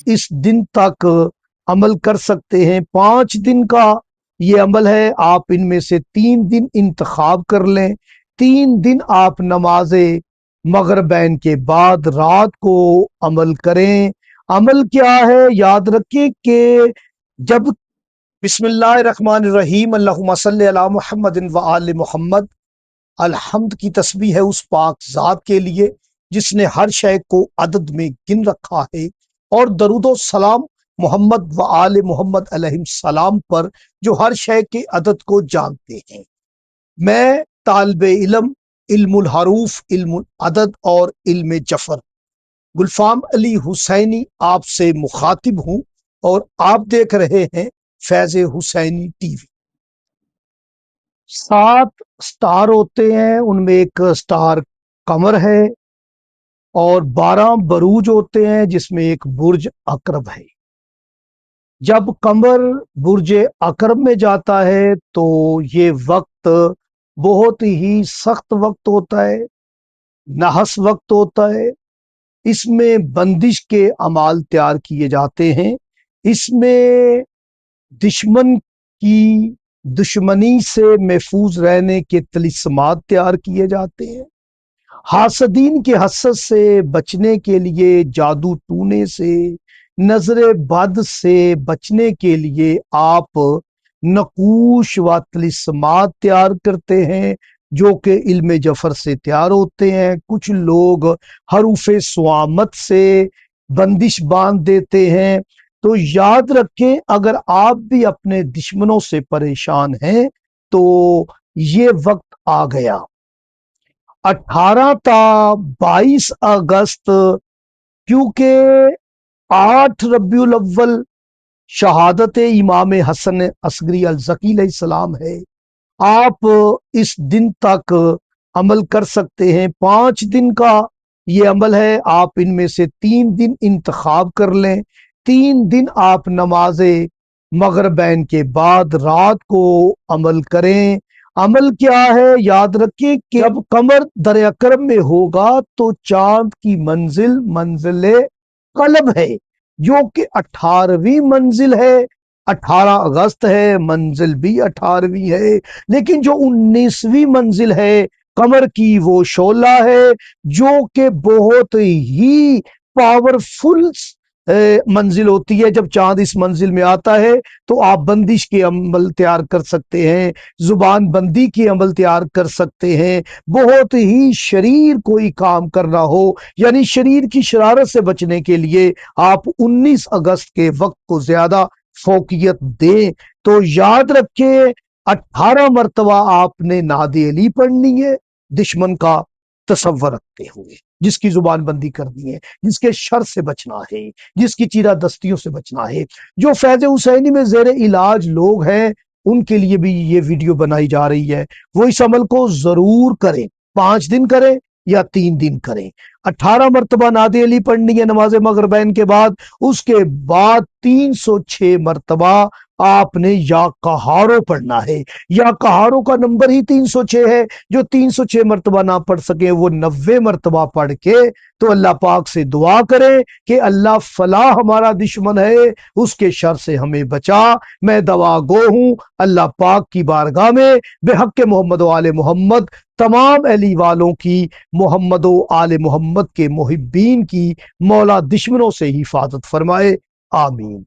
इस दिन तक अमल कर सकते हैं। 5 दिन का ये अमल है। आप इनमें से 3 दिन इंतखाब कर लें। 3 दिन आप नमाजे मगरिबैन के बाद रात को अमल करें। अमल क्या है, याद रखें कि जब बिस्मिल्लाहिर्रहमानिर्रहीम अल्लाहुम्मा सल्ली अला मुहम्मदिन व आले मुहम्मद, अलहम्द की तस्बीह है उस पाक ज़ात के लिए जिसने हर शय को अदद में गिन रखा है, और दरूदो सलाम मोहम्मद व आले मोहम्मद अलैहिम सलाम पर जो हर शय के अदद को जानते हैं। मैं तालिबे इल्म, इल्मुल हरूफ, इल्मुल अदद और इल्म जफर गुलफाम अली हुसैनी आपसे मुखातिब हूँ, और आप देख रहे हैं फैज़ हुसैनी टीवी। 7 स्टार होते हैं, उनमें एक स्टार कमर है, और 12 बरूज होते हैं जिसमें एक बुर्ज अकरब है। जब कमर बुर्ज अकरब में जाता है तो ये वक्त बहुत ही सख्त वक्त होता है, नहस वक्त होता है। इसमें बंदिश के अमाल तैयार किए जाते हैं। इसमें दुश्मन की दुश्मनी से महफूज रहने के तलिस्मात तैयार किए जाते हैं। हासदीन के हसद से बचने के लिए, जादू टूने से, नजर बद से बचने के लिए आप नकूश व तलिस्मात तैयार करते हैं जो कि इल्म जफर से तैयार होते हैं। कुछ लोग हरूफे स्वामत से बंदिश बांध देते हैं। तो याद रखें, अगर आप भी अपने दुश्मनों से परेशान हैं तो ये वक्त आ गया। 18 था 22 अगस्त, क्योंकि 8 रबीउल अव्वल शहादत इमाम हसन असगरी अलज़की अलैहिस्सलाम है। आप इस दिन तक अमल कर सकते हैं। 5 दिन का ये अमल है। आप इनमें से 3 दिन इंतखाब कर लें। 3 दिन आप नमाजे मगरिबैन के बाद रात को अमल करें। अमल क्या है, याद रखिए कि जब कमर दर अकरम में होगा तो चांद की मंजिल मंजिल कलब है, जो कि 18वीं मंजिल है। 18 अगस्त है, मंजिल भी 18वीं है। लेकिन जो 19वीं मंजिल है कमर की, वो शोला है जो कि बहुत ही पावरफुल मंजिल होती है। जब चांद इस मंजिल में आता है तो आप बंदिश के अमल तैयार कर सकते हैं, जुबान बंदी के अमल तैयार कर सकते हैं। बहुत ही शरीर कोई काम करना हो, यानी शरीर की शरारत से बचने के लिए आप 19 अगस्त के वक्त को ज्यादा फोकियत दें। तो याद रखें, 18 मरतबा आपने नादे अली पढ़नी है, दुश्मन का तसव्वुर रखते हुए, जिसकी जुबान बंदी करनी है, जिसके शर से बचना है, जिसकी चीरा दस्तियों से बचना है। जो फैज़ हुसैनी में जेर इलाज लोग हैं उनके लिए भी ये वीडियो बनाई जा रही है। वो इस अमल को जरूर करें। 5 दिन करें या 3 दिन करें। 18 मरतबा नादे अली पढ़नी है नमाज मगरिबैन के बाद। उसके बाद 306 मरतबा आपने या कहारो पढ़ना है। या कहारो का नंबर ही 306 है। जो 306 मरतबा ना पढ़ सके वो 90 मरतबा पढ़ के तो अल्लाह पाक से दुआ करें कि अल्लाह फला हमारा दुश्मन है, उसके शर से हमें बचा। मैं दवा गो हूं अल्लाह पाक की बारगाह में, बेहक मोहम्मद आले मोहम्मद तमाम अली वालों की, मोहम्मद आले मोहम्मद के मुहिब्बीन की मौला दुश्मनों से हिफाजत फरमाए। आमीन।